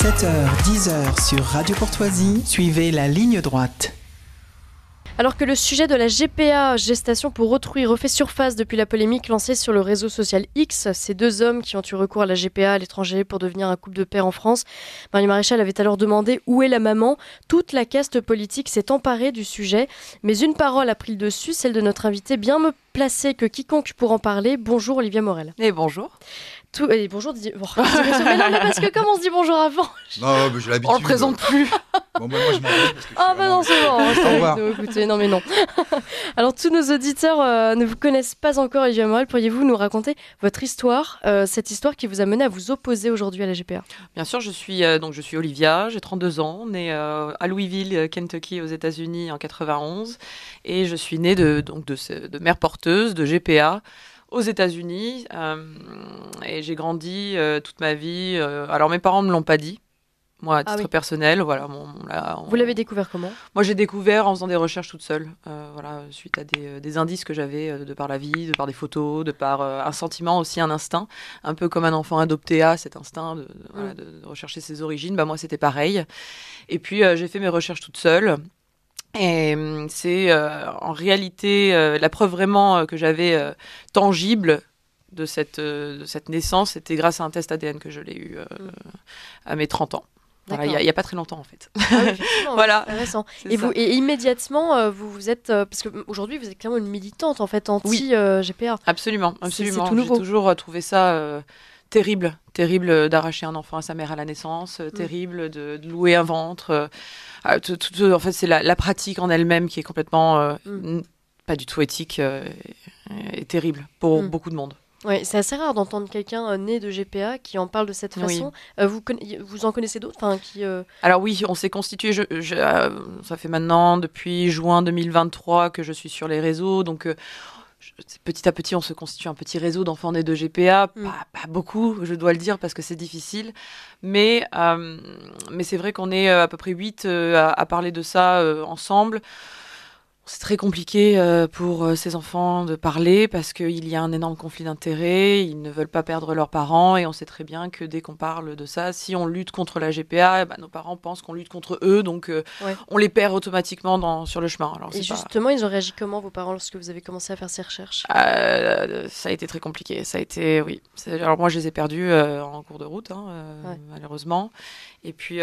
7h-10h sur Radio Courtoisie, suivez la ligne droite. Alors que le sujet de la GPA, gestation pour autrui, refait surface depuis la polémique lancée sur le réseau social X, ces deux hommes qui ont eu recours à la GPA à l'étranger pour devenir un couple de père en France, Marie Maréchal avait alors demandé où est la maman. Toute la caste politique s'est emparée du sujet, mais une parole a pris le dessus, celle de notre invité bien mieux placé que quiconque pour en parler. Bonjour Olivia Morel. Et bonjour. Et bonjour Didier. Mais non, mais parce que comme on se dit bonjour avant. Non, mais j'ai l'habitude. On le présente plus. Bon, moi je m'en vais parce que Ah bah non, c'est bon. Au revoir. Écoutez, non mais non. Alors tous nos auditeurs ne vous connaissent pas encore, Olivia Morel. Pourriez-vous nous raconter votre histoire, cette histoire qui vous a mené à vous opposer aujourd'hui à la GPA? Bien sûr, je suis Olivia, j'ai 32 ans, née à Louisville, Kentucky, aux États-Unis en 91, et je suis née de mère porteuse de GPA aux États-Unis, et j'ai grandi toute ma vie. Alors mes parents me l'ont pas dit. Moi, à titre personnel, voilà. Vous l'avez découvert comment? Moi, j'ai découvert en faisant des recherches toute seule, suite à des indices que j'avais de par la vie, de par des photos, de par un sentiment aussi, un instinct, un peu comme un enfant adopté a cet instinct de rechercher ses origines. Bah moi, c'était pareil. Et puis, j'ai fait mes recherches toute seule. Et c'est en réalité la preuve vraiment que j'avais tangible de cette naissance, c'était grâce à un test ADN que je l'ai eu à mes 30 ans. Voilà, il y a pas très longtemps en fait. Ah oui, effectivement, voilà. C'est intéressant. Et immédiatement, vous êtes parce qu'aujourd'hui vous êtes clairement une militante en fait anti GPA. Absolument. C'est tout nouveau. J'ai toujours trouvé ça terrible d'arracher un enfant à sa mère à la naissance, terrible de louer un ventre. En fait, c'est la pratique en elle-même qui est complètement pas du tout éthique et terrible pour beaucoup de monde. Oui, c'est assez rare d'entendre quelqu'un né de GPA qui en parle de cette façon. Vous en connaissez d'autres Alors oui, on s'est constitué, ça fait maintenant depuis juin 2023 que je suis sur les réseaux, donc petit à petit on se constitue un petit réseau d'enfants nés de GPA, pas beaucoup, je dois le dire, parce que c'est difficile, mais c'est vrai qu'on est à peu près 8 à parler de ça ensemble. C'est très compliqué pour ces enfants de parler parce qu'il y a un énorme conflit d'intérêts, ils ne veulent pas perdre leurs parents et on sait très bien que dès qu'on parle de ça, si on lutte contre la GPA, nos parents pensent qu'on lutte contre eux, donc on les perd automatiquement sur le chemin. Alors, justement, ils ont réagi comment vos parents lorsque vous avez commencé à faire ces recherches? Ça a été très compliqué, alors moi je les ai perdus en cours de route, malheureusement. Et puis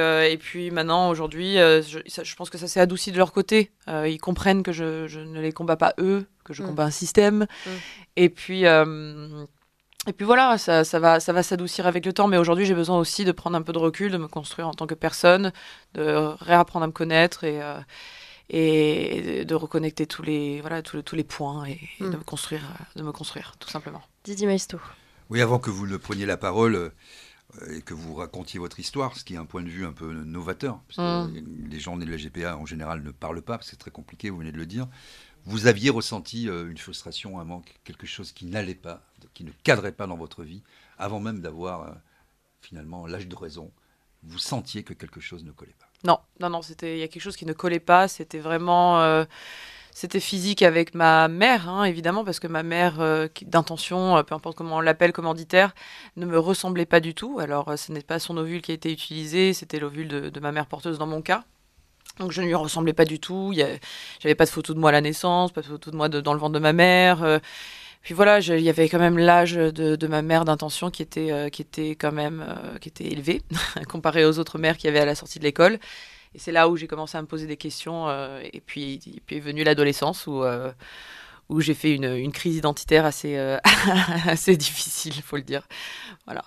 maintenant, aujourd'hui, je pense que ça s'est adouci de leur côté. Ils comprennent que je ne les combats pas eux, que je combats un système. Et puis voilà, ça va s'adoucir avec le temps. Mais aujourd'hui, j'ai besoin aussi de prendre un peu de recul, de me construire en tant que personne, de réapprendre à me connaître et de reconnecter tous les points et de me construire, tout simplement. Didier Maisto. Oui, avant que vous ne preniez la parole et que vous racontiez votre histoire, ce qui est un point de vue un peu novateur, parce que les gens nés de la GPA en général ne parlent pas, parce que c'est très compliqué, vous venez de le dire. Vous aviez ressenti une frustration, un manque, quelque chose qui n'allait pas, qui ne cadrait pas dans votre vie, avant même d'avoir finalement l'âge de raison. Vous sentiez que quelque chose ne collait pas. Non, il y a quelque chose qui ne collait pas, c'était vraiment... C'était physique avec ma mère, évidemment, parce que ma mère, d'intention, peu importe comment on l'appelle, commanditaire, ne me ressemblait pas du tout. Alors, ce n'est pas son ovule qui a été utilisé, c'était l'ovule de ma mère porteuse dans mon cas. Donc, je ne lui ressemblais pas du tout. J'avais pas de photo de moi à la naissance, pas de photo de moi dans le ventre de ma mère. Puis voilà, il y avait quand même l'âge de ma mère d'intention qui était élevé, comparé aux autres mères qu'il y avait à la sortie de l'école. Et c'est là où j'ai commencé à me poser des questions. Et puis est venue l'adolescence où j'ai fait une crise identitaire assez difficile, il faut le dire. Voilà.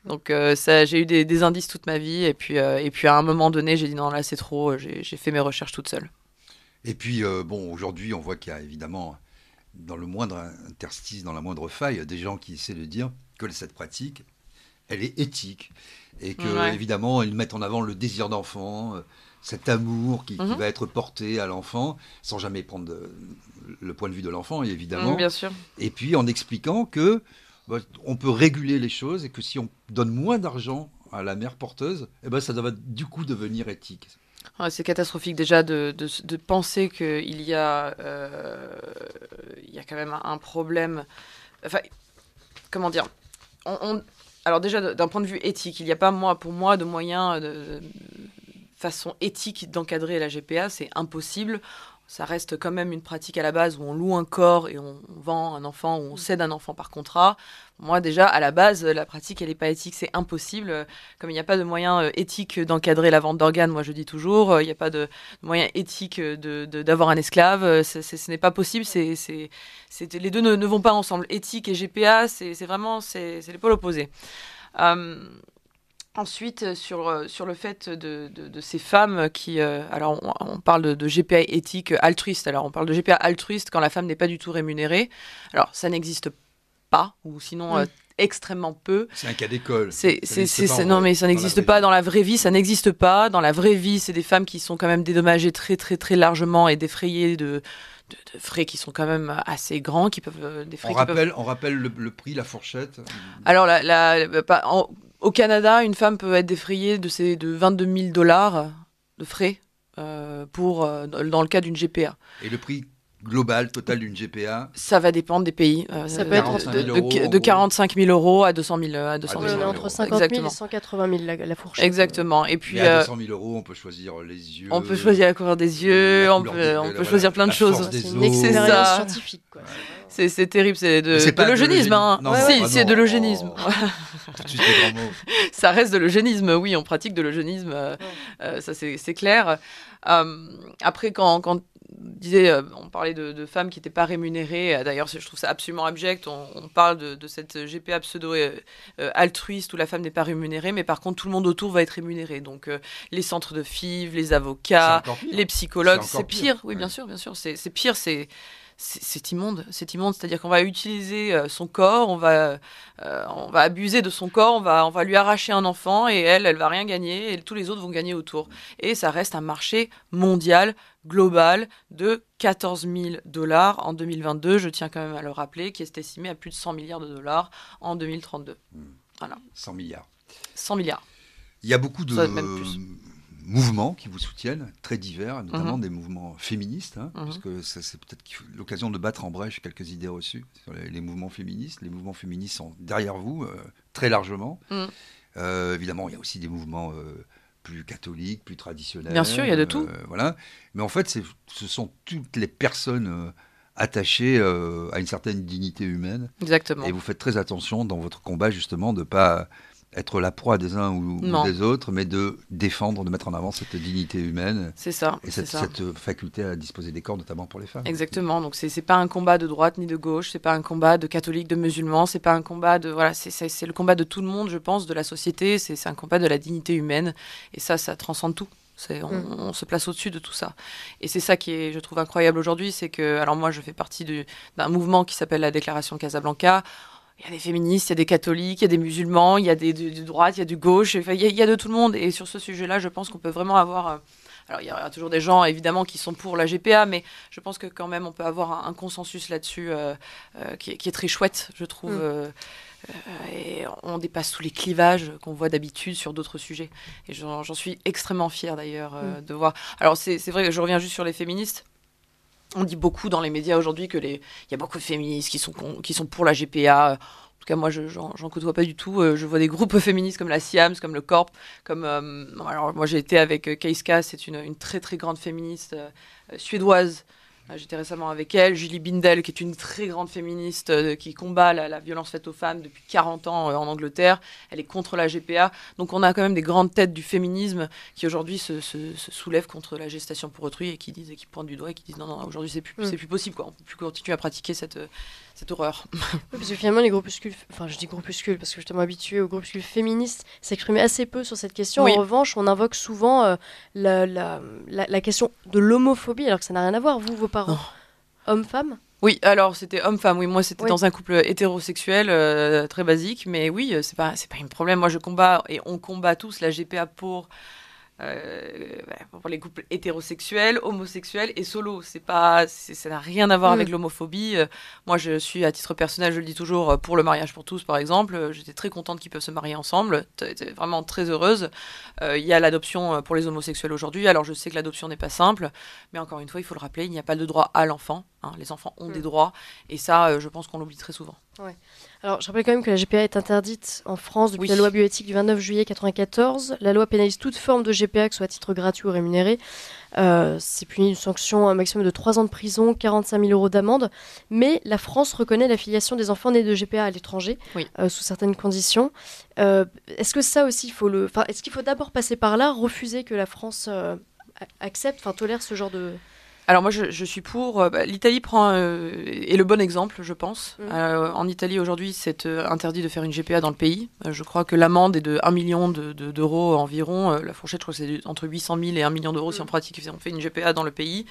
Donc j'ai eu des indices toute ma vie. Et puis à un moment donné, j'ai dit non, là c'est trop. J'ai fait mes recherches toute seule. Et puis aujourd'hui, on voit qu'il y a évidemment, dans le moindre interstice, dans la moindre faille, des gens qui essaient de dire que cette pratique, elle est éthique. Et que évidemment, ils mettent en avant le désir d'enfant, cet amour qui va être porté à l'enfant, sans jamais prendre le point de vue de l'enfant, évidemment. Bien sûr. Et puis en expliquant que on peut réguler les choses et que si on donne moins d'argent à la mère porteuse, ça va du coup devenir éthique. C'est catastrophique déjà de penser qu'il y a quand même un problème. Enfin, comment dire, Alors déjà, d'un point de vue éthique, il n'y a pas, pour moi, de moyen de façon éthique d'encadrer la GPA. C'est impossible. Ça reste quand même une pratique à la base où on loue un corps et on vend un enfant ou on cède un enfant par contrat. Moi, déjà, à la base, la pratique, elle n'est pas éthique, c'est impossible. Comme il n'y a pas de moyen éthique d'encadrer la vente d'organes, moi je dis toujours, il n'y a pas de moyen éthique d'avoir un esclave, ce n'est pas possible. Les deux ne vont pas ensemble. Éthique et GPA, c'est les pôles opposés. Ensuite, sur le fait de ces femmes qui... alors, on parle de GPA éthique altruiste. Alors, on parle de GPA altruiste quand la femme n'est pas du tout rémunérée. Alors, ça n'existe pas, ou sinon extrêmement peu. C'est un cas d'école. Non, mais ça n'existe pas dans la vraie vie. Ça n'existe pas. Dans la vraie vie, c'est des femmes qui sont quand même dédommagées très, très, très largement et défrayées de frais qui sont quand même assez grands, qui peuvent... On rappelle le prix, la fourchette. Alors, au Canada, une femme peut être défrayée de 22 000 $ de frais dans le cas d'une GPA. Et le prix global, total d'une GPA? Ça va dépendre des pays. Ça peut être de 45 000 € à 200 000 on est entre 50 000 exactement. et 180 000 la fourchette. Exactement. Et puis, à 200 000 €, on peut choisir les yeux. On peut choisir la couleur des yeux, on peut choisir plein de choses. C'est une expérience scientifique, quoi. C'est terrible, c'est de l'eugénisme. Hein. Non, c'est de l'eugénisme. Tout de suite, les grands mots. Ça reste de l'eugénisme, oui, on pratique de l'eugénisme, ça c'est clair. Après, quand on parlait de femmes qui n'étaient pas rémunérées, d'ailleurs je trouve ça absolument abject, on parle de cette GPA pseudo-altruiste où la femme n'est pas rémunérée, mais par contre tout le monde autour va être rémunéré, donc les centres de FIV, les avocats, les psychologues, c'est pire. Oui, bien sûr, c'est pire, c'est immonde, c'est-à-dire qu'on va utiliser son corps, on va abuser de son corps, on va lui arracher un enfant et elle va rien gagner et tous les autres vont gagner autour. Et ça reste un marché mondial, global, de 14 000 $ en 2022, je tiens quand même à le rappeler, qui est estimé à plus de 100 milliards de dollars en 2032. Voilà. 100 milliards. 100 milliards. Il y a beaucoup de mouvements qui vous soutiennent, très divers, notamment des mouvements féministes, parce que c'est peut-être l'occasion de battre en brèche quelques idées reçues sur les mouvements féministes. Les mouvements féministes sont derrière vous, très largement. Évidemment, il y a aussi des mouvements plus catholiques, plus traditionnels. Bien sûr, il y a de tout. Voilà. Mais en fait, ce sont toutes les personnes attachées à une certaine dignité humaine. Exactement. Et vous faites très attention dans votre combat, justement, de ne pas être la proie des uns ou des autres, mais de défendre, de mettre en avant cette dignité humaine. C'est ça. Et cette faculté à disposer des corps, notamment pour les femmes. Exactement. Donc c'est pas un combat de droite ni de gauche, c'est pas un combat de catholiques, de musulmans, c'est pas un combat de c'est le combat de tout le monde, je pense, de la société. C'est un combat de la dignité humaine. Et ça transcende tout. On se place au-dessus de tout ça. Et c'est ça qui est, je trouve, incroyable aujourd'hui, c'est que, alors moi, je fais partie d'un mouvement qui s'appelle la Déclaration Casablanca. Il y a des féministes, il y a des catholiques, il y a des musulmans, il y a des de droite, il y a du gauche, il y a de tout le monde. Et sur ce sujet-là, je pense qu'on peut vraiment avoir... alors, il y aura toujours des gens, évidemment, qui sont pour la GPA, mais je pense que quand même, on peut avoir un consensus là-dessus qui est très chouette, je trouve. Et on dépasse tous les clivages qu'on voit d'habitude sur d'autres sujets. Et j'en suis extrêmement fière, d'ailleurs, de voir... Alors, c'est vrai que je reviens juste sur les féministes. On dit beaucoup dans les médias aujourd'hui qu'il y a beaucoup de féministes qui sont pour la GPA. En tout cas, moi, j'en côtoie pas du tout. Je vois des groupes féministes comme la SIAMS, comme le Corp. Alors, moi, j'ai été avec Keiska, c'est une très, très grande féministe suédoise. J'étais récemment avec elle. Julie Bindel, qui est une très grande féministe qui combat la violence faite aux femmes depuis 40 ans en Angleterre. Elle est contre la GPA. Donc on a quand même des grandes têtes du féminisme qui aujourd'hui se soulèvent contre la gestation pour autrui et qui pointent du doigt et qui disent non, aujourd'hui c'est plus possible, quoi. On peut plus continuer à pratiquer cette horreur. Oui, parce que finalement les groupuscules, enfin je dis groupuscules parce que je suis tellement habituée aux groupuscules féministes, s'exprimer assez peu sur cette question. Oui. En revanche, on invoque souvent la question de l'homophobie alors que ça n'a rien à voir. Vos parents, hommes-femmes? Oui, alors c'était homme-femme. Oui, moi c'était dans un couple hétérosexuel très basique, mais oui, c'est pas un problème. Moi je combats et on combat tous la GPA pour les couples hétérosexuels, homosexuels et solo. Ça n'a rien à voir avec l'homophobie. Moi, je suis, à titre personnel, je le dis toujours, pour le mariage pour tous, par exemple. J'étais très contente qu'ils peuvent se marier ensemble. J'étais vraiment très heureuse. Il y a l'adoption pour les homosexuels aujourd'hui. Alors, je sais que l'adoption n'est pas simple, mais encore une fois, il faut le rappeler, il n'y a pas de droit à l'enfant. Les enfants ont des droits. Et ça, je pense qu'on l'oublie très souvent. Ouais. Alors, je rappelle quand même que la GPA est interdite en France depuis Oui. la loi bioéthique du 29 juillet 1994. La loi pénalise toute forme de GPA, que ce soit à titre gratuit ou rémunéré. C'est puni d'une sanction un maximum de 3 ans de prison, 45 000 euros d'amende. Mais la France reconnaît l'affiliation des enfants nés de GPA à l'étranger, Oui. sous certaines conditions. Est-ce que ça aussi, est-ce qu'il faut d'abord passer par là, refuser que la France accepte, tolère ce genre de... Alors moi je suis pour. L'Italie est le bon exemple, je pense. En Italie aujourd'hui, c'est interdit de faire une GPA dans le pays. Je crois que l'amende est de 1 million d'euros environ. La fourchette, je crois que c'est entre 800 000 et 1 million d'euros si on pratique, si on fait une GPA dans le pays.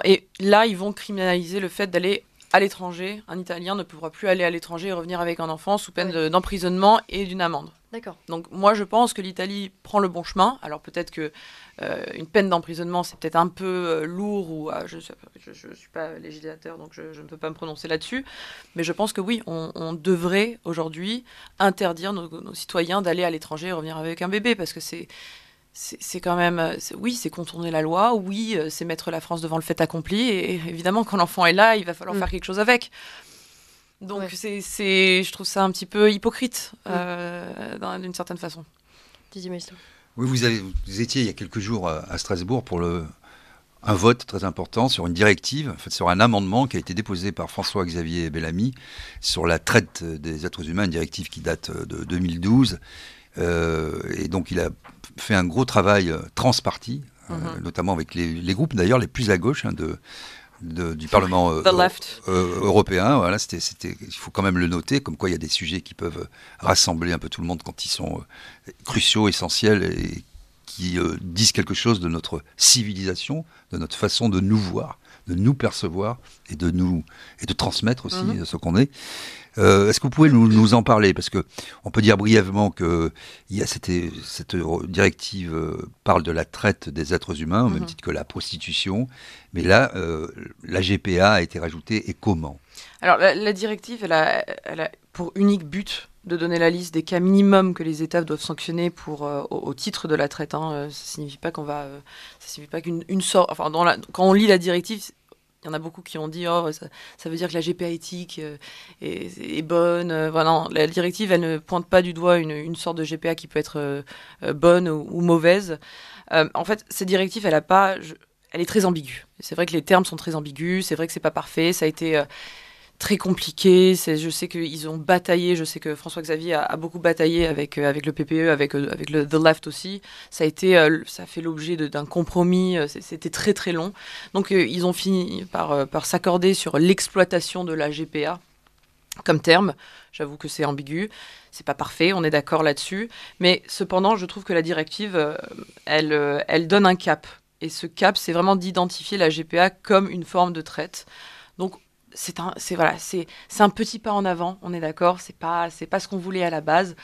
Et là, ils vont criminaliser le fait d'aller à l'étranger. Un Italien ne pourra plus aller à l'étranger et revenir avec un enfant sous peine d'emprisonnement et d'une amende. D'accord. Donc moi je pense que l'Italie prend le bon chemin. Alors peut-être que une peine d'emprisonnement c'est peut-être un peu lourd ou je suis pas législateur donc je ne peux pas me prononcer là-dessus. Mais je pense que oui, on devrait aujourd'hui interdire nos citoyens d'aller à l'étranger et revenir avec un bébé parce que c'est quand même, c'est contourner la loi, oui, c'est mettre la France devant le fait accompli et évidemment quand l'enfant est là, il va falloir faire quelque chose avec. Donc je trouve ça un petit peu hypocrite d'une certaine façon. Didier Maistre. Oui, vous étiez il y a quelques jours à Strasbourg pour un vote très important sur une directive, en fait, sur un amendement qui a été déposé par François-Xavier Bellamy sur la traite des êtres humains, une directive qui date de 2012. Et donc il a fait un gros travail transparti, notamment avec les groupes d'ailleurs les plus à gauche du Parlement européen. Voilà, il faut quand même le noter, comme quoi il y a des sujets qui peuvent rassembler un peu tout le monde quand ils sont cruciaux, essentiels et qui disent quelque chose de notre civilisation, de notre façon de nous voir, de nous percevoir et de transmettre aussi ce qu'on est. Est-ce que vous pouvez nous en parler? Parce que on peut dire brièvement que cette directive parle de la traite des êtres humains, au même titre que la prostitution. Mais là, la GPA a été rajoutée. Et comment? Alors, la directive, elle a pour unique but de donner la liste des cas minimums que les États doivent sanctionner au titre de la traite. Ça signifie pas ça signifie pas qu'une sorte. Enfin, quand on lit la directive, il y en a beaucoup qui ont dit ça veut dire que la GPA éthique est bonne. Voilà, non, la directive, elle ne pointe pas du doigt une sorte de GPA qui peut être bonne ou mauvaise. En fait, cette directive, elle est très ambiguë. C'est vrai que les termes sont très ambigus. C'est vrai que c'est pas parfait. Ça a été très compliqué. Je sais qu'ils ont bataillé. Je sais que François-Xavier a beaucoup bataillé avec le PPE, avec le The Left aussi. Ça a fait l'objet d'un compromis. C'était très très long. Donc ils ont fini par s'accorder sur l'exploitation de la GPA comme terme. J'avoue que c'est ambigu. C'est pas parfait. On est d'accord là-dessus. Mais cependant, je trouve que la directive, elle donne un cap. Et ce cap, c'est vraiment d'identifier la GPA comme une forme de traite. Donc c'est un petit pas en avant, on est d'accord, c'est pas ce qu'on voulait à la base,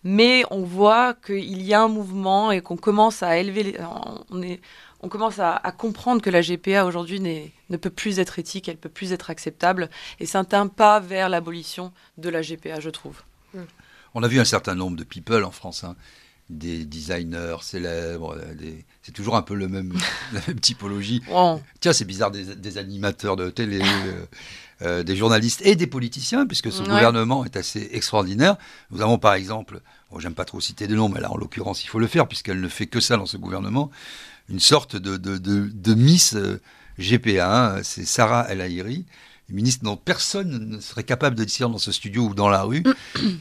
mais on voit qu'il y a un mouvement et qu'on commence à on commence à comprendre que la GPA aujourd'hui ne peut plus être éthique, elle peut plus être acceptable, et c'est un pas vers l'abolition de la GPA, je trouve. On a vu un certain nombre de people en France, des designers célèbres, c'est toujours un peu la même typologie. Wow. Tiens, c'est bizarre, des animateurs de télé, des journalistes et des politiciens, puisque ce gouvernement est assez extraordinaire. Nous avons par exemple, j'aime pas trop citer de nom, mais là en l'occurrence il faut le faire, puisqu'elle ne fait que ça dans ce gouvernement, une sorte de Miss GPA, c'est Sarah El Haïry, une ministre dont personne ne serait capable de dire dans ce studio ou dans la rue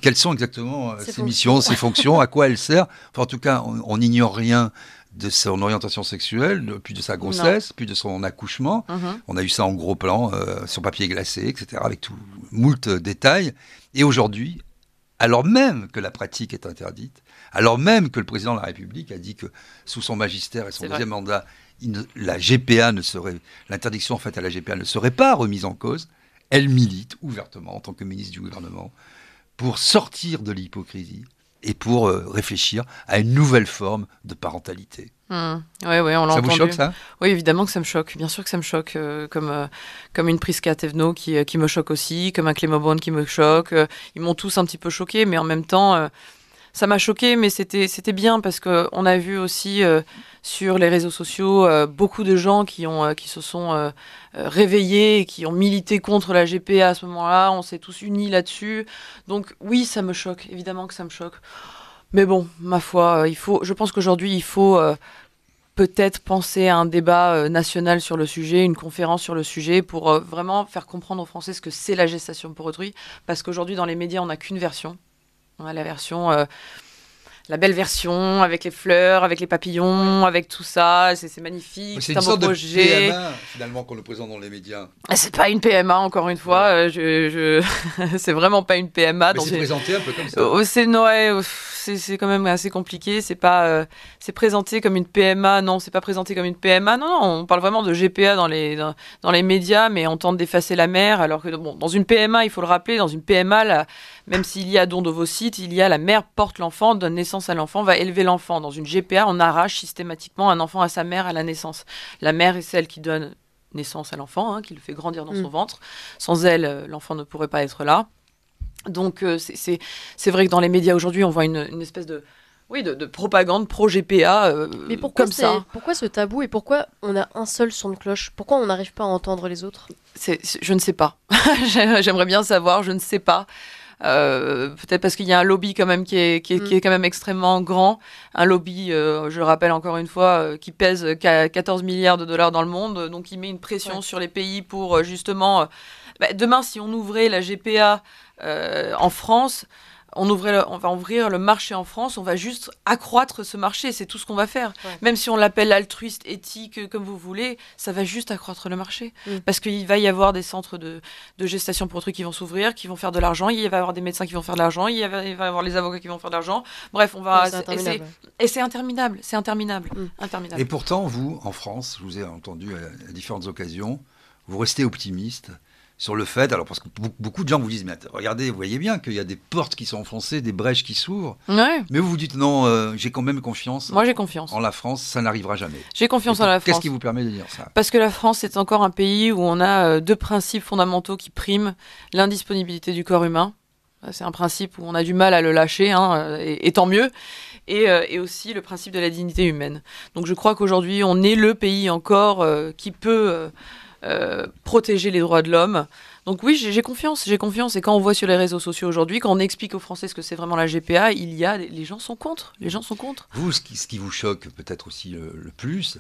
quelles sont exactement ses missions, ses fonctions, à quoi elle sert. Enfin, en tout cas, on n'ignore rien de son orientation sexuelle, puis de sa grossesse, puis de son accouchement. On a eu ça en gros plan, sur papier glacé, etc., avec tout moult détails. Et aujourd'hui, alors même que la pratique est interdite, alors même que le président de la République a dit que sous son magistère et son deuxième mandat, l'interdiction faite à la GPA ne serait pas remise en cause, elle milite ouvertement en tant que ministre du gouvernement pour sortir de l'hypocrisie et pour réfléchir à une nouvelle forme de parentalité. Oui, on l'a entendu. Ça vous choque, ça? Oui, évidemment que ça me choque. Bien sûr que ça me choque, comme une Prisca Thévenot qui me choque aussi, comme un Clément Beaune qui me choque. Ils m'ont tous un petit peu choqué, mais en même temps, Ça m'a choqué, mais c'était bien parce qu'on a vu aussi sur les réseaux sociaux beaucoup de gens qui se sont réveillés et qui ont milité contre la GPA à ce moment-là. On s'est tous unis là-dessus. Donc oui, ça me choque. Évidemment que ça me choque. Mais bon, ma foi, je pense qu'aujourd'hui, il faut peut-être penser à un débat national sur le sujet, une conférence sur le sujet pour vraiment faire comprendre aux Français ce que c'est la gestation pour autrui. Parce qu'aujourd'hui, dans les médias, on n'a qu'une version. On a la version, la belle version, avec les fleurs, avec les papillons, avec tout ça. C'est magnifique, c'est un une beau sorte projet. de PMA, finalement, qu'on nous présente dans les médias. C'est pas une PMA, encore une fois. C'est vraiment pas une PMA. Mais c'est présenté un peu comme ça. C'est quand même assez compliqué. C'est présenté comme une PMA. Non, c'est pas présenté comme une PMA. Non, on parle vraiment de GPA dans les médias, mais on tente d'effacer la mère. Alors que bon, dans une PMA, il faut le rappeler, dans une PMA, même s'il y a don d'ovocytes, il y a la mère porte l'enfant, donne naissance à l'enfant, va élever l'enfant. Dans une GPA, on arrache systématiquement un enfant à sa mère à la naissance. La mère est celle qui donne naissance à l'enfant, qui le fait grandir dans son ventre. Sans elle, l'enfant ne pourrait pas être là. Donc c'est vrai que dans les médias aujourd'hui, on voit une espèce de propagande pro-GPA Mais pourquoi comme ça. Pourquoi ce tabou et pourquoi on a un seul son de cloche? Pourquoi on n'arrive pas à entendre les autres? Je ne sais pas. J'aimerais bien savoir, je ne sais pas. Peut-être parce qu'il y a un lobby quand même qui est quand même extrêmement grand, un lobby, je le rappelle encore une fois, qui pèse 14 milliards de dollars dans le monde, donc il met une pression sur les pays pour justement demain, si on ouvrait la GPA en France, on va ouvrir le marché en France, on va juste accroître ce marché, c'est tout ce qu'on va faire. Même si on l'appelle altruiste, éthique, comme vous voulez, ça va juste accroître le marché. Parce qu'il va y avoir des centres de gestation pour autrui qui vont s'ouvrir, qui vont faire de l'argent, il va y avoir des médecins qui vont faire de l'argent, il va y avoir les avocats qui vont faire de l'argent. Bref, on va... Et c'est interminable, c'est interminable. Et pourtant, vous, en France, je vous ai entendu à différentes occasions, vous restez optimiste sur le fait, alors parce que beaucoup de gens vous disent, mais regardez, vous voyez bien qu'il y a des portes qui sont enfoncées, des brèches qui s'ouvrent, mais vous vous dites, non, j'ai quand même confiance. Moi, j'ai confiance. En la France, ça n'arrivera jamais. J'ai confiance en la France. Qu'est-ce qui vous permet de dire ça? Parce que la France est encore un pays où on a deux principes fondamentaux qui priment, l'indisponibilité du corps humain, c'est un principe où on a du mal à le lâcher, et tant mieux, et aussi le principe de la dignité humaine. Donc je crois qu'aujourd'hui, on est le pays encore qui peut... protéger les droits de l'homme. Donc oui, j'ai confiance. Et quand on voit sur les réseaux sociaux aujourd'hui, quand on explique aux Français ce que c'est vraiment la GPA, les gens sont contre. Vous, ce qui vous choque peut-être aussi le plus,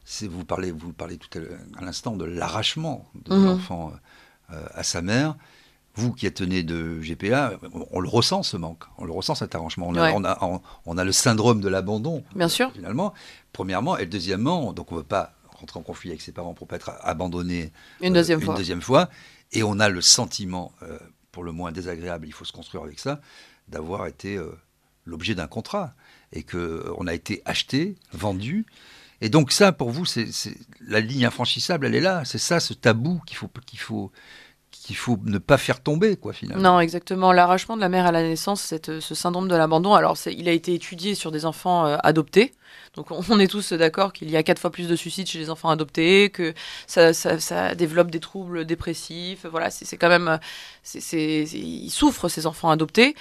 c'est vous parlez tout à l'instant de l'arrachement de l'enfant à sa mère. Vous qui êtes né de GPA, on le ressent ce manque, on le ressent cet arrachement. On a le syndrome de l'abandon. Bien sûr. Finalement, premièrement, et deuxièmement, donc on ne veut pas rentrer en conflit avec ses parents pour ne pas être abandonné une deuxième fois. Et on a le sentiment, pour le moins désagréable, il faut se construire avec ça, d'avoir été l'objet d'un contrat et qu'on a été acheté, vendu. Et donc ça, pour vous, c'est la ligne infranchissable, elle est là. C'est ça, ce tabou qu'il faut ne pas faire tomber, quoi, finalement. Non, exactement. L'arrachement de la mère à la naissance, ce syndrome de l'abandon, alors il a été étudié sur des enfants adoptés. Donc on est tous d'accord qu'il y a 4 fois plus de suicides chez les enfants adoptés, que ça développe des troubles dépressifs. Voilà, c'est quand même... ils souffrent, ces enfants adoptés.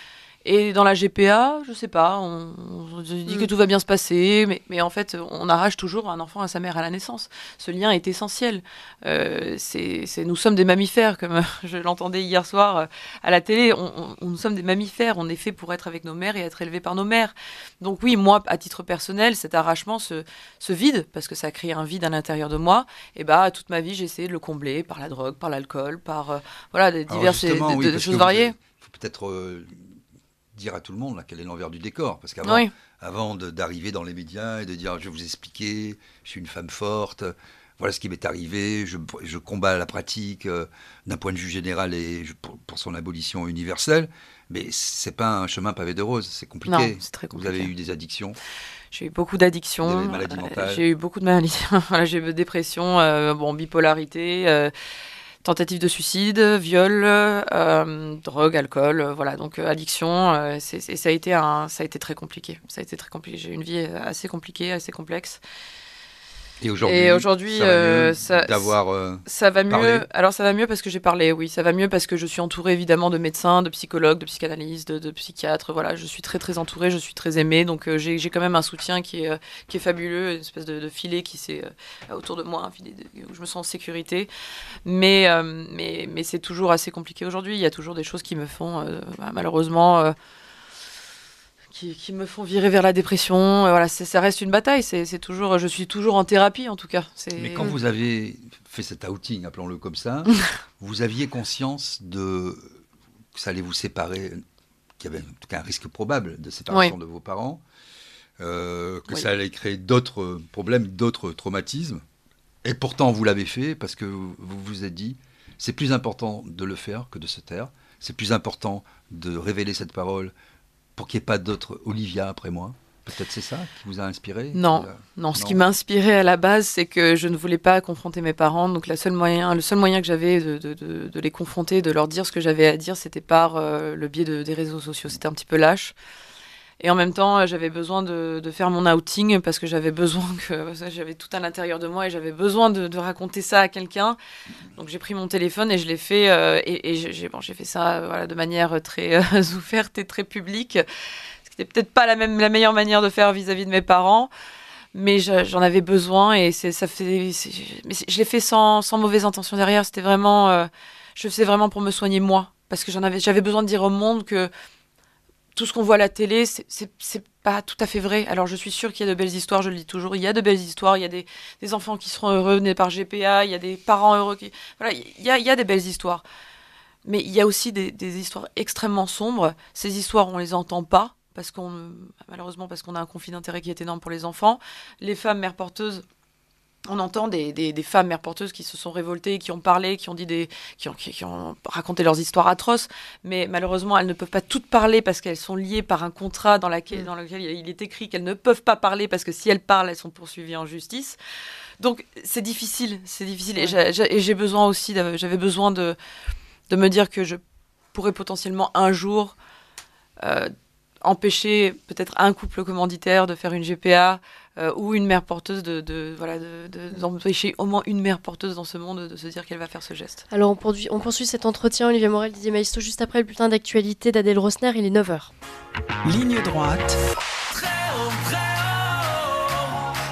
Et dans la GPA, je sais pas, on dit que tout va bien se passer, mais en fait, on arrache toujours un enfant à sa mère à la naissance. Ce lien est essentiel. Nous sommes des mammifères, comme je l'entendais hier soir à la télé. Nous sommes des mammifères, on est fait pour être avec nos mères et être élevés par nos mères. Donc oui, moi, à titre personnel, cet arrachement, ce vide, parce que ça a créé un vide à l'intérieur de moi, et toute ma vie, j'ai essayé de le combler par la drogue, par l'alcool, par diverses choses variées. Il faut peut-être... dire à tout le monde quel est l'envers du décor. Parce qu'avant d'arriver dans les médias et de dire « je vais vous expliquer, je suis une femme forte, voilà ce qui m'est arrivé, je combats la pratique d'un point de vue général et pour son abolition universelle », mais c'est pas un chemin pavé de roses, c'est compliqué. Non, c'est très compliqué. Vous avez eu des addictions? J'ai eu beaucoup d'addictions. Vous avez des maladies mentales? J'ai eu beaucoup de maladies. J'ai eu de dépression, bipolarité... tentative de suicide, viol, drogue, alcool, voilà. Donc addiction, ça a été très compliqué. J'ai eu une vie assez compliquée, assez complexe. Et aujourd'hui, ça va mieux. Alors ça va mieux parce que j'ai parlé, oui, ça va mieux parce que je suis entourée évidemment de médecins, de psychologues, de psychanalystes, de psychiatres. Voilà, je suis très très entourée, je suis très aimée, donc j'ai quand même un soutien qui est fabuleux, une espèce de filet qui s'est autour de moi, un filet où je me sens en sécurité. Mais c'est toujours assez compliqué aujourd'hui. Il y a toujours des choses qui me font malheureusement. Qui me font virer vers la dépression. Voilà, ça reste une bataille. C'est toujours, je suis toujours en thérapie, en tout cas. Mais quand vous avez fait cet outing, appelons-le comme ça, vous aviez conscience que ça allait vous séparer, qu'il y avait en tout cas un risque probable de séparation de vos parents, que ça allait créer d'autres problèmes, d'autres traumatismes. Et pourtant, vous l'avez fait parce que vous vous êtes dit, c'est plus important de le faire que de se taire. C'est plus important de révéler cette parole pour qu'il n'y ait pas d'autres Olivia après moi. Peut-être c'est ça qui vous a inspiré ? Non. Ce qui m'a inspiré à la base, c'est que je ne voulais pas confronter mes parents. Donc le seul moyen que j'avais de les confronter, de leur dire ce que j'avais à dire, c'était par le biais des réseaux sociaux. C'était un petit peu lâche. Et en même temps, j'avais besoin de faire mon outing parce que j'avais tout à l'intérieur de moi et j'avais besoin de raconter ça à quelqu'un. Donc j'ai pris mon téléphone et je l'ai fait j'ai fait ça de manière très ouverte et très publique. Ce qui n'était peut-être pas la meilleure manière de faire vis-à-vis de mes parents, mais j'en avais besoin et mais je l'ai fait sans mauvaise intention derrière. C'était vraiment, je faisais vraiment pour me soigner moi parce que j'avais besoin de dire au monde que tout ce qu'on voit à la télé, c'est pas tout à fait vrai. Alors, je suis sûre qu'il y a de belles histoires, je le dis toujours. Il y a de belles histoires, il y a des enfants qui seront heureux nés par GPA, il y a des parents heureux qui... Voilà, il y a des belles histoires. Mais il y a aussi des histoires extrêmement sombres. Ces histoires, on les entend pas, malheureusement, parce qu'on a un conflit d'intérêts qui est énorme pour les enfants. Les femmes mères porteuses, on entend des femmes mères porteuses qui se sont révoltées, qui ont parlé, qui ont raconté leurs histoires atroces, mais malheureusement elles ne peuvent pas toutes parler parce qu'elles sont liées par un contrat dans lequel il est écrit qu'elles ne peuvent pas parler parce que si elles parlent, elles sont poursuivies en justice. Donc c'est difficile. Et j'avais besoin de me dire que je pourrais potentiellement un jour empêcher peut-être un couple commanditaire de faire une GPA ou une mère porteuse d'empêcher au moins une mère porteuse dans ce monde de se dire qu'elle va faire ce geste. Alors on poursuit cet entretien, Olivia Morel, Didier Maisto, juste après le bulletin d'actualité d'Adèle Rosner, il est 9h. Ligne droite. Très haut,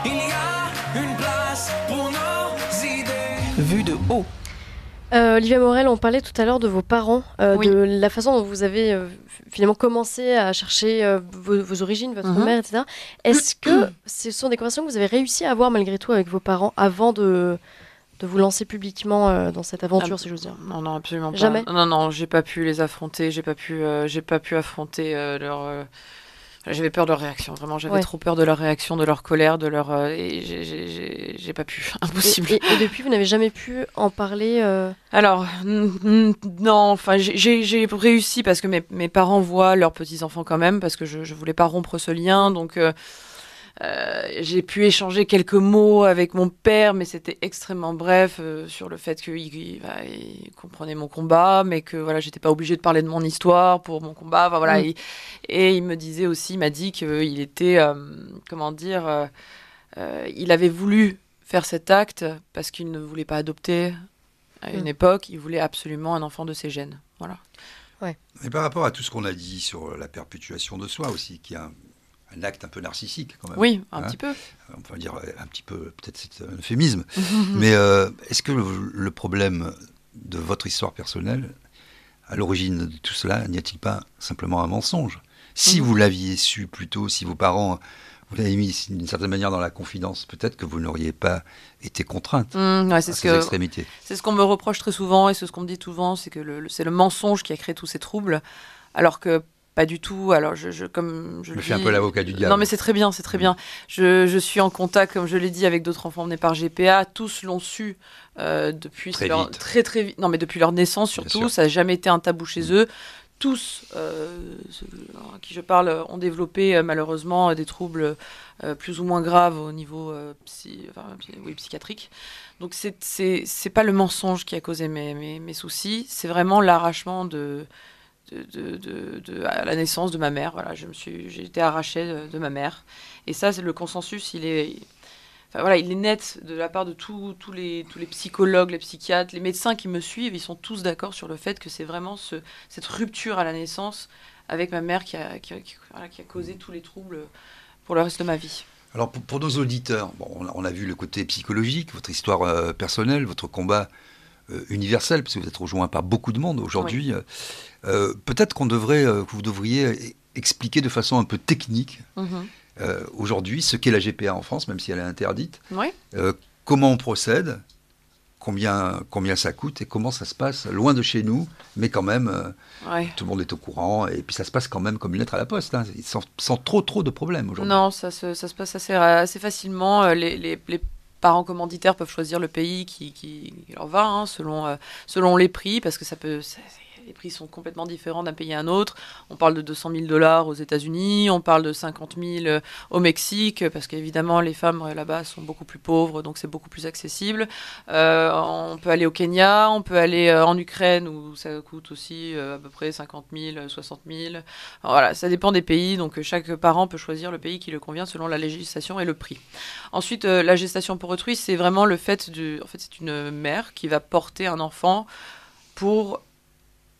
il y a une place pour nos idées. Vue de haut. Olivia Morel, on parlait tout à l'heure de vos parents, Oui. de la façon dont vous avez finalement commencé à chercher vos origines, votre mère, etc. Est-ce que ce sont des conversations que vous avez réussi à avoir malgré tout avec vos parents avant de vous lancer publiquement dans cette aventure, si j'ose dire ? Non, absolument pas. Jamais ? Non, j'ai pas pu les affronter, j'ai pas pu affronter leur... J'avais peur de leur réaction, vraiment, j'avais trop peur de leur réaction, de leur colère, et j'ai pas pu, impossible. Et depuis, vous n'avez jamais pu en parler Alors, non, enfin, j'ai réussi parce que mes parents voient leurs petits-enfants quand même, parce que je voulais pas rompre ce lien, donc j'ai pu échanger quelques mots avec mon père, mais c'était extrêmement bref sur le fait qu'il comprenait mon combat, mais que voilà, j'étais pas obligée de parler de mon histoire pour mon combat. Enfin, voilà, et il me disait aussi, il m'a dit qu'il était, il avait voulu faire cet acte parce qu'il ne voulait pas adopter à une époque, il voulait absolument un enfant de ses gènes. Voilà. Ouais. Mais par rapport à tout ce qu'on a dit sur la perpétuation de soi aussi, qui est un acte un peu narcissique quand même. Oui, un petit peu. On peut dire un petit peu, peut-être c'est un euphémisme. Mais est-ce que le problème de votre histoire personnelle, à l'origine de tout cela, n'y a-t-il pas simplement un mensonge ? Si vous l'aviez su plus tôt, si vos parents vous l'avez mis d'une certaine manière dans la confidence, peut-être que vous n'auriez pas été contrainte à ces extrémités. C'est ce qu'on me reproche très souvent et c'est ce qu'on me dit souvent, c'est que c'est le mensonge qui a créé tous ces troubles, alors que pas du tout. Alors, comme je me fais un peu l'avocat du diable. Non, mais c'est très bien, c'est très bien. Je suis en contact, comme je l'ai dit, avec d'autres enfants nés par GPA. Tous l'ont su depuis très vite. Non, mais depuis leur naissance surtout. Ça n'a jamais été un tabou chez eux. Tous, ceux à qui je parle, ont développé malheureusement des troubles plus ou moins graves au niveau psychiatrique. Donc c'est pas le mensonge qui a causé mes soucis. C'est vraiment l'arrachement à la naissance de ma mère. Voilà, j'ai été arrachée de ma mère. Et ça, c'est le consensus, voilà, il est net de la part de tous les psychologues, les psychiatres, les médecins qui me suivent, ils sont tous d'accord sur le fait que c'est vraiment cette rupture à la naissance avec ma mère qui a causé tous les troubles pour le reste de ma vie. Alors pour nos auditeurs, on a vu le côté psychologique, votre histoire personnelle, votre combat universel, parce que vous êtes rejoint par beaucoup de monde aujourd'hui. Oui. Peut-être que vous devriez expliquer de façon un peu technique aujourd'hui ce qu'est la GPA en France, même si elle est interdite. Oui. Comment on procède, combien ça coûte et comment ça se passe loin de chez nous, mais quand même tout le monde est au courant et puis ça se passe quand même comme une lettre à la poste, hein, sans trop de problèmes aujourd'hui. Non, ça se passe assez facilement. Les parents commanditaires peuvent choisir le pays qui leur va, hein, selon les prix, parce que les prix sont complètement différents d'un pays à un autre. On parle de $200 000 aux États-Unis, on parle de 50 000 au Mexique, parce qu'évidemment, les femmes là-bas sont beaucoup plus pauvres, donc c'est beaucoup plus accessible. On peut aller au Kenya, on peut aller en Ukraine, où ça coûte aussi à peu près 50 000, 60 000. Alors, voilà, ça dépend des pays, donc chaque parent peut choisir le pays qui le convient selon la législation et le prix. Ensuite, la gestation pour autrui, c'est vraiment le fait En fait, c'est une mère qui va porter un enfant pour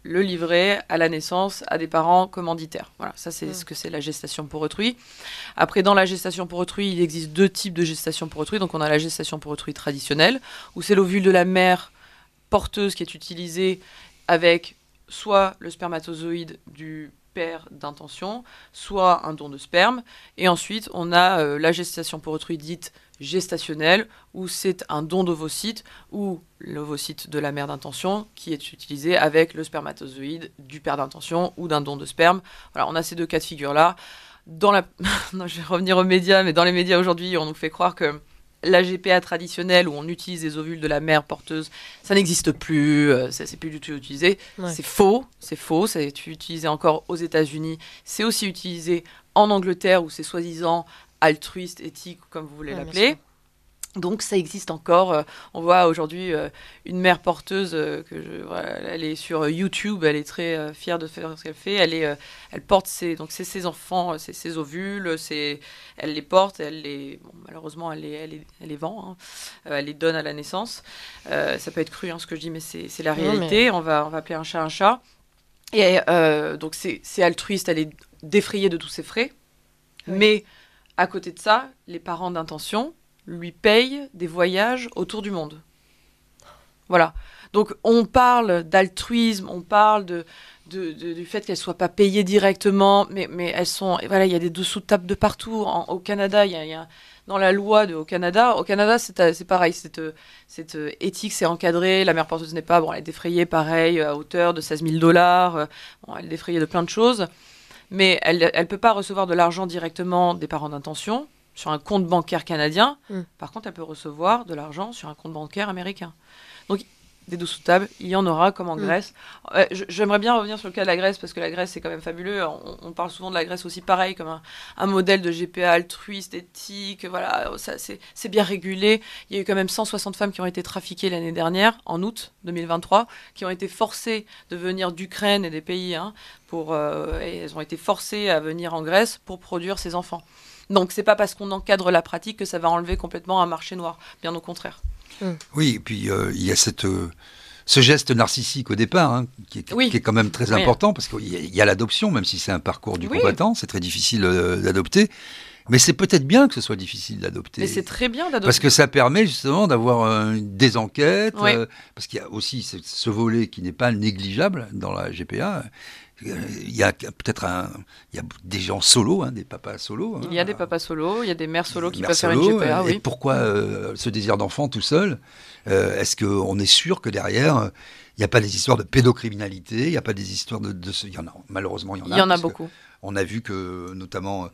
le livrer à la naissance à des parents commanditaires. Voilà, ça c'est ce que c'est la gestation pour autrui. Après, dans la gestation pour autrui, il existe 2 types de gestation pour autrui. Donc on a la gestation pour autrui traditionnelle, où c'est l'ovule de la mère porteuse qui est utilisé avec soit le spermatozoïde du père d'intention, soit un don de sperme. Et ensuite, on a la gestation pour autrui dite gestationnelle, où c'est un don d'ovocyte ou l'ovocyte de la mère d'intention qui est utilisé avec le spermatozoïde du père d'intention ou d'un don de sperme. Voilà, on a ces 2 cas de figure-là. Non, je vais revenir aux médias, mais dans les médias aujourd'hui, on nous fait croire que la GPA traditionnelle, où on utilise les ovules de la mère porteuse, ça n'existe plus, c'est plus du tout utilisé. Ouais. C'est faux, c'est utilisé encore aux États-Unis. C'est aussi utilisé en Angleterre, où c'est soi-disant altruiste, éthique, comme vous voulez l'appeler. Donc ça existe encore. On voit aujourd'hui une mère porteuse, elle est sur YouTube, elle est très fière de faire ce qu'elle fait. Elle porte ses enfants, ses ovules, elle les porte, malheureusement elle les vend, hein. Elle les donne à la naissance. Ça peut être cru, hein, ce que je dis, mais c'est la réalité. On va appeler un chat un chat. Et donc c'est altruiste, elle est défrayée de tous ses frais. Oui. Mais à côté de ça, les parents d'intention lui payent des voyages autour du monde. Voilà. Donc on parle d'altruisme, on parle du fait qu'elles ne soient pas payées directement, mais elles sont... Voilà, il y a des dessous de table de partout. Au Canada, il y a dans la loi au Canada, c'est pareil, cette éthique, c'est encadré, la mère porteuse n'est pas... Bon, elle est défrayée, pareil, à hauteur de $16 000. Elle est défrayée de plein de choses, mais elle ne peut pas recevoir de l'argent directement des parents d'intention sur un compte bancaire canadien. Par contre, elle peut recevoir de l'argent sur un compte bancaire américain. Donc, des dessous de table, il y en aura, comme en Grèce. J'aimerais bien revenir sur le cas de la Grèce, parce que la Grèce, c'est quand même fabuleux. On parle souvent de la Grèce aussi, pareil, comme un modèle de GPA altruiste, éthique. Voilà, ça, c'est bien régulé. Il y a eu quand même 160 femmes qui ont été trafiquées l'année dernière, en août 2023, qui ont été forcées de venir d'Ukraine et des pays, hein, et elles ont été forcées à venir en Grèce pour produire ces enfants. Donc, c'est pas parce qu'on encadre la pratique que ça va enlever complètement un marché noir. Bien au contraire. Oui, et puis il y a ce geste narcissique au départ, hein, qui est quand même très important, parce qu'il y a l'adoption, même si c'est un parcours du combattant, c'est très difficile d'adopter. Mais c'est peut-être bien que ce soit difficile d'adopter. Mais c'est très bien d'adopter. Parce que ça permet justement d'avoir des enquêtes, parce qu'il y a aussi ce volet qui n'est pas négligeable dans la GPA. Il y a peut-être il y a des gens solos, hein, des papas solos. Il y a des papas solos, il y a des mères solos qui peuvent faire une GPA. Et pourquoi ce désir d'enfant tout seul est-ce qu'on est sûr que derrière, il n'y a pas des histoires de pédocriminalité, il n'y a pas des histoires il y en a, malheureusement, il y en a. Il y en a beaucoup. On a vu que, notamment,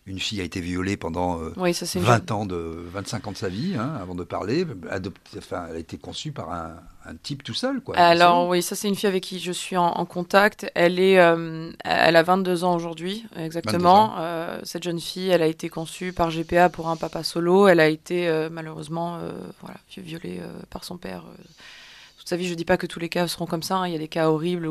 une fille a été violée pendant 25 ans de sa vie, hein, avant de parler. Elle a été conçue par un type tout seul, quoi. Alors oui, ça c'est une fille avec qui je suis en contact. Elle a 22 ans aujourd'hui, exactement. Cette jeune fille, elle a été conçue par GPA pour un papa solo. Elle a été malheureusement violée par son père toute sa vie. Je dis pas que tous les cas seront comme ça, hein. Il y a des cas horribles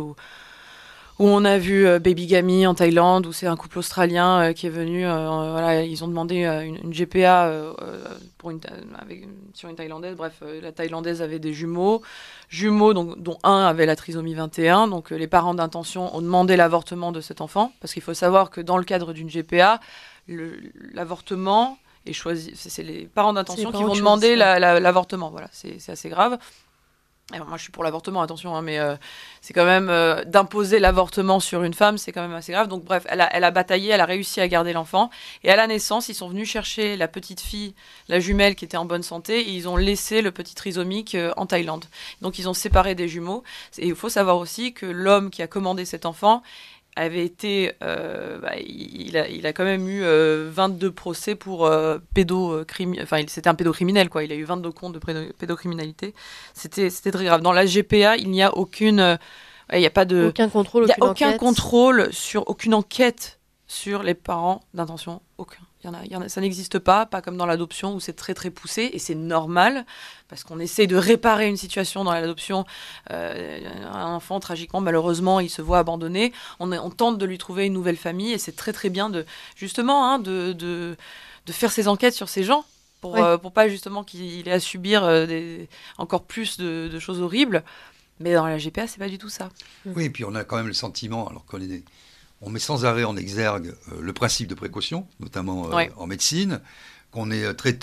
où on a vu Babygamy en Thaïlande, où c'est un couple australien qui est venu. Voilà, ils ont demandé une GPA sur une Thaïlandaise. Bref, la Thaïlandaise avait des jumeaux, donc, dont un avait la trisomie 21. Donc les parents d'intention ont demandé l'avortement de cet enfant, parce qu'il faut savoir que dans le cadre d'une GPA, l'avortement est choisi. C'est les parents d'intention qui vont demander l'avortement. Voilà, c'est assez grave. Alors moi, je suis pour l'avortement, attention, hein, mais c'est quand même d'imposer l'avortement sur une femme, c'est quand même assez grave. Donc bref, elle a bataillé, elle a réussi à garder l'enfant. Et à la naissance, ils sont venus chercher la petite fille, la jumelle qui était en bonne santé, et ils ont laissé le petit trisomique en Thaïlande. Donc ils ont séparé des jumeaux. Et il faut savoir aussi que l'homme qui a commandé cet enfant avait été, il a quand même eu 22 procès pour c'était un pédocriminel, quoi. Il a eu 22 comptes de pédocriminalité. C'était très grave. Dans la GPA, il n'y a aucun contrôle, aucune enquête sur les parents d'intention, aucun. Ça n'existe pas comme dans l'adoption où c'est très très poussé, et c'est normal parce qu'on essaie de réparer une situation dans l'adoption. Un enfant, tragiquement, malheureusement, il se voit abandonné. On tente de lui trouver une nouvelle pour et c'est très très bien de faire ces enquêtes sur ces gens pour pas justement qu'il ait à subir encore plus de choses horribles. Mais dans la GPA, c'est pas du tout ça. Oui, et puis on a quand même le sentiment, alors on met sans arrêt en exergue le principe de précaution, notamment en médecine, qu'on est très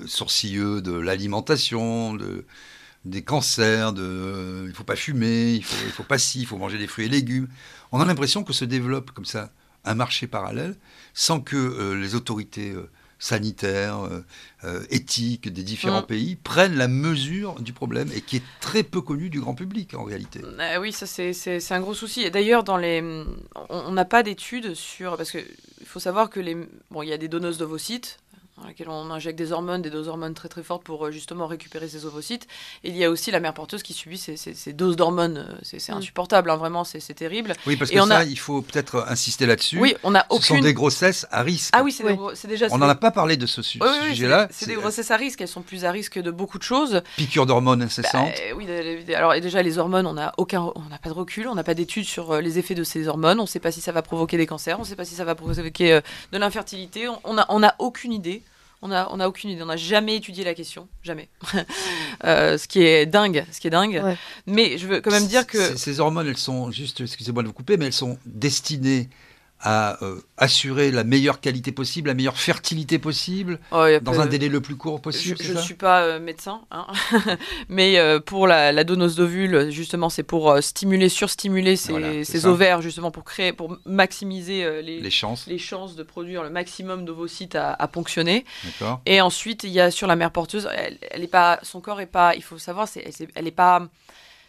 sourcilleux de l'alimentation, des cancers, il ne faut pas fumer, il faut pas il faut manger des fruits et légumes. On a l'impression que se développe comme ça un marché parallèle sans que les autorités sanitaires, éthiques des différents pays prennent la mesure du problème, et qui est très peu connu du grand public en réalité. Oui, ça c'est un gros souci. Et d'ailleurs, on n'a pas d'études sur... Parce qu'il faut savoir que il y a des donneuses d'ovocytes, dans laquelle on injecte des doses hormones très très fortes pour justement récupérer ces ovocytes. Et il y a aussi la mère porteuse qui subit ces doses d'hormones. C'est insupportable, hein, vraiment, c'est terrible. Oui, parce que il faut peut-être insister là-dessus. Oui, ce sont des grossesses à risque. Ah oui, c'est déjà... On n'en a pas parlé de ce sujet-là. C'est des grossesses à risque, elles sont plus à risque de beaucoup de choses. Piqûres d'hormones incessantes. Oui, alors déjà les hormones, on n'a pas de recul, on n'a pas d'études sur les effets de ces hormones, on ne sait pas si ça va provoquer des cancers, on ne sait pas si ça va provoquer de l'infertilité, on n'a aucune idée. On n'a aucune idée, on n'a jamais étudié la question, jamais. Ce qui est dingue. Ouais. Mais je veux quand même dire que... Ces hormones, elles sont, excusez-moi de vous couper, mais elles sont destinées à assurer la meilleure qualité possible, la meilleure fertilité possible, dans un délai le plus court possible. Je ne suis pas médecin, hein. Mais pour la donnose d'ovules, justement, c'est pour surstimuler ces ovaires, justement, pour maximiser les chances de produire le maximum d'ovocytes à ponctionner. D'accord. Et ensuite, il y a sur la mère porteuse, son corps est pas, il faut savoir, elle est pas...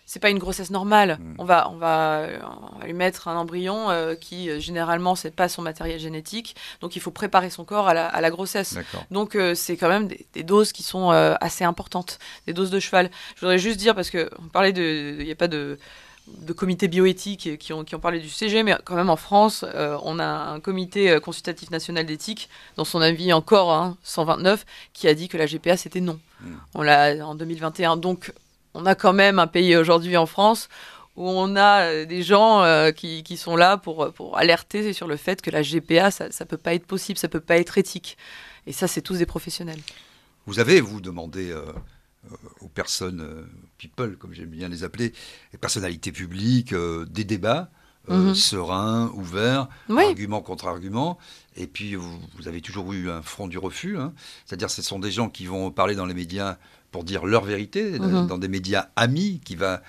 C'est pas une grossesse normale. On va lui mettre un embryon qui généralement c'est pas son matériel génétique, donc il faut préparer son corps à la grossesse. D'accord. Donc c'est quand même des doses qui sont assez importantes, des doses de cheval. Je voudrais juste dire, parce que on parlait il y a pas de comités bioéthiques qui ont parlé du CG, mais quand même en France, on a un comité consultatif national d'éthique, dans son avis encore 129, qui a dit que la GPA c'était non. On l'a en 2021, donc on a quand même un pays aujourd'hui en France où on a des gens qui sont là pour alerter sur le fait que la GPA, ça peut pas être possible, ça peut pas être éthique. Et ça, c'est tous des professionnels. Vous avez demandé aux personnes, people, comme j'aime bien les appeler, les personnalités publiques, des débats sereins, ouverts, argument contre argument. Et puis, vous avez toujours eu un front du refus. Hein. C'est-à-dire, ce sont des gens qui vont parler dans les médias pour dire leur vérité, dans des médias amis, qui va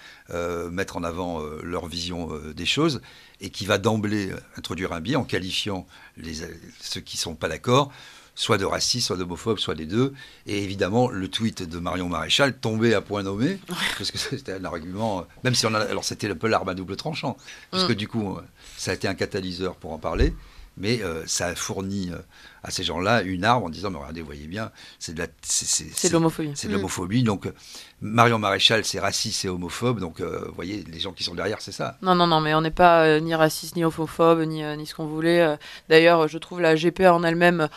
mettre en avant leur vision des choses, et qui va d'emblée introduire un biais en qualifiant ceux qui ne sont pas d'accord, soit de racistes, soit d'homophobes, soit des deux. Et évidemment, le tweet de Marion Maréchal tombait à point nommé, parce que c'était un argument, même si alors c'était un peu l'arme à double tranchant, parce que du coup, ça a été un catalyseur pour en parler. Mais ça a fourni à ces gens-là une arme en disant, mais regardez, vous voyez bien, c'est de l'homophobie. C'est de l'homophobie. Donc, Marion Maréchal, c'est raciste, c'est homophobe. Donc, vous voyez, les gens qui sont derrière, c'est ça. Non, mais on n'est pas ni raciste, ni homophobe, ni ce qu'on voulait. D'ailleurs, je trouve la GPA en elle-même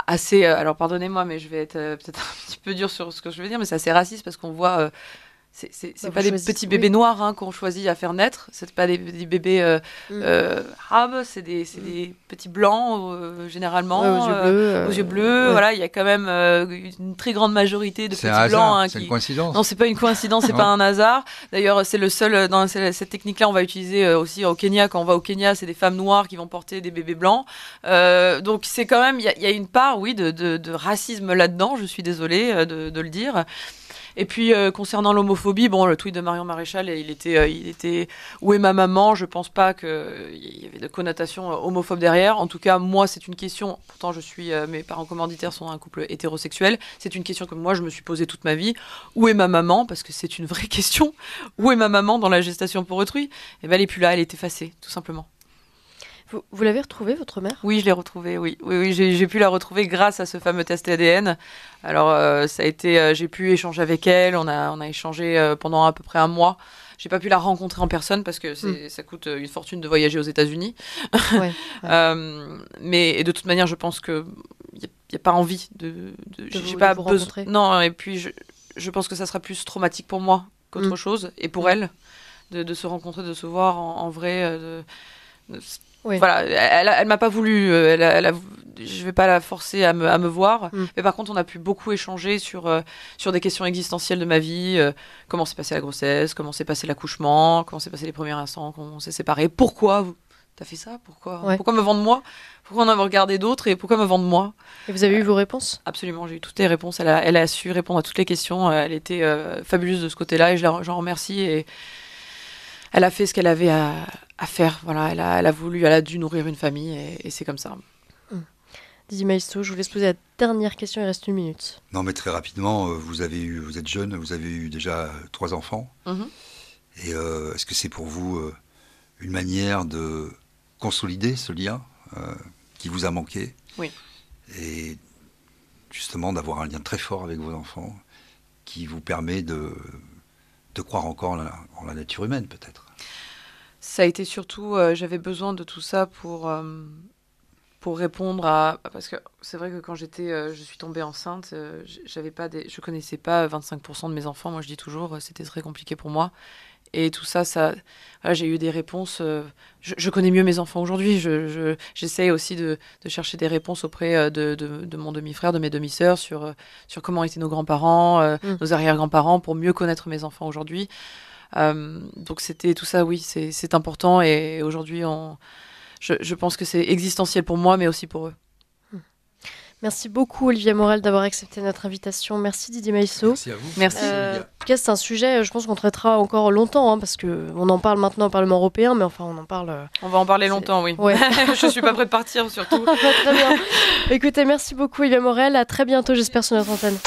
assez... alors, pardonnez-moi, mais je vais être peut-être un petit peu dur sur ce que je vais dire, mais c'est assez raciste, parce qu'on voit... c'est pas des petits bébés noirs hein, qu'on choisit à faire naître. C'est pas des bébés arabes. C'est des petits blancs généralement aux yeux bleus. Voilà, il y a quand même une très grande majorité de petits blancs. Hein, c'est une coïncidence. Non, c'est pas une coïncidence, c'est pas un hasard. D'ailleurs, c'est le seul dans cette technique-là, on va utiliser aussi au Kenya. Quand on va au Kenya, c'est des femmes noires qui vont porter des bébés blancs. Donc c'est quand même, il y a une part, oui, de racisme là-dedans. Je suis désolée de le dire. Et puis concernant l'homophobie, bon, le tweet de Marion Maréchal, il était où est ma maman ? Je pense pas qu'il y avait de connotation homophobe derrière. En tout cas, moi, c'est une question. Pourtant, mes parents commanditaires sont un couple hétérosexuel. C'est une question que moi, je me suis posée toute ma vie. Où est ma maman ? Parce que c'est une vraie question. Où est ma maman dans la gestation pour autrui ? Eh ben, elle est plus là. Elle est effacée, tout simplement. Vous l'avez retrouvée, votre mère ? Oui, je l'ai retrouvée, oui, j'ai pu la retrouver grâce à ce fameux test ADN. Alors, ça a été, j'ai pu échanger avec elle, on a échangé pendant à peu près un mois. J'ai pas pu la rencontrer en personne parce que ça coûte une fortune de voyager aux États-Unis. Ouais. Mais de toute manière, je pense que y a pas envie j'ai pas besoin. Non, et puis je pense que ça sera plus traumatique pour moi qu'autre chose, et pour elle, de se rencontrer, de se voir en vrai. Oui. Voilà, elle m'a pas voulu. Je vais pas la forcer à me voir. Mais par contre, on a pu beaucoup échanger sur des questions existentielles de ma vie. Comment s'est passée la grossesse, comment s'est passé l'accouchement, comment s'est passé les premiers instants, comment on s'est séparés. Pourquoi t'as fait ça ? Pourquoi me vendre moi ? Pourquoi on a regardé d'autres et pourquoi me vendre moi ? Et vous avez eu vos réponses ? Absolument, j'ai eu toutes les réponses. Elle a su répondre à toutes les questions. Elle était fabuleuse de ce côté-là et j'en remercie. Et elle a fait ce qu'elle avait à faire. Voilà, elle a dû nourrir une famille et c'est comme ça. Didier Maisto, je vous laisse poser la dernière question, il reste 1 minute. Non, mais très rapidement, vous êtes jeune, vous avez eu déjà 3 enfants. Et est-ce que c'est pour vous une manière de consolider ce lien qui vous a manqué ? Oui. Et justement d'avoir un lien très fort avec vos enfants qui vous permet de croire encore en la nature humaine, peut-être. Ça a été surtout, j'avais besoin de tout ça pour répondre à... Parce que c'est vrai que quand je suis tombée enceinte, je connaissais pas 25% de mes enfants. Moi, je dis toujours, c'était très compliqué pour moi. Et tout ça, voilà, j'ai eu des réponses. Je connais mieux mes enfants aujourd'hui. J'essaie aussi de chercher des réponses auprès de mon demi-frère, de mes demi-sœurs, sur comment étaient nos grands-parents, nos arrière-grands-parents, pour mieux connaître mes enfants aujourd'hui. Donc c'était tout ça, oui, c'est important. Et aujourd'hui, je pense que c'est existentiel pour moi, mais aussi pour eux. Merci beaucoup Olivier Morel d'avoir accepté notre invitation. Merci Didier Maisto. Merci à vous. Merci. En tout cas, c'est un sujet, je pense qu'on traitera encore longtemps, hein, parce qu'on en parle maintenant au Parlement européen, mais enfin on en parle... On va en parler longtemps, oui. Ouais. Je suis pas prête de partir, surtout. Très bien. Écoutez, merci beaucoup Olivier Morel. À très bientôt, j'espère, sur notre antenne.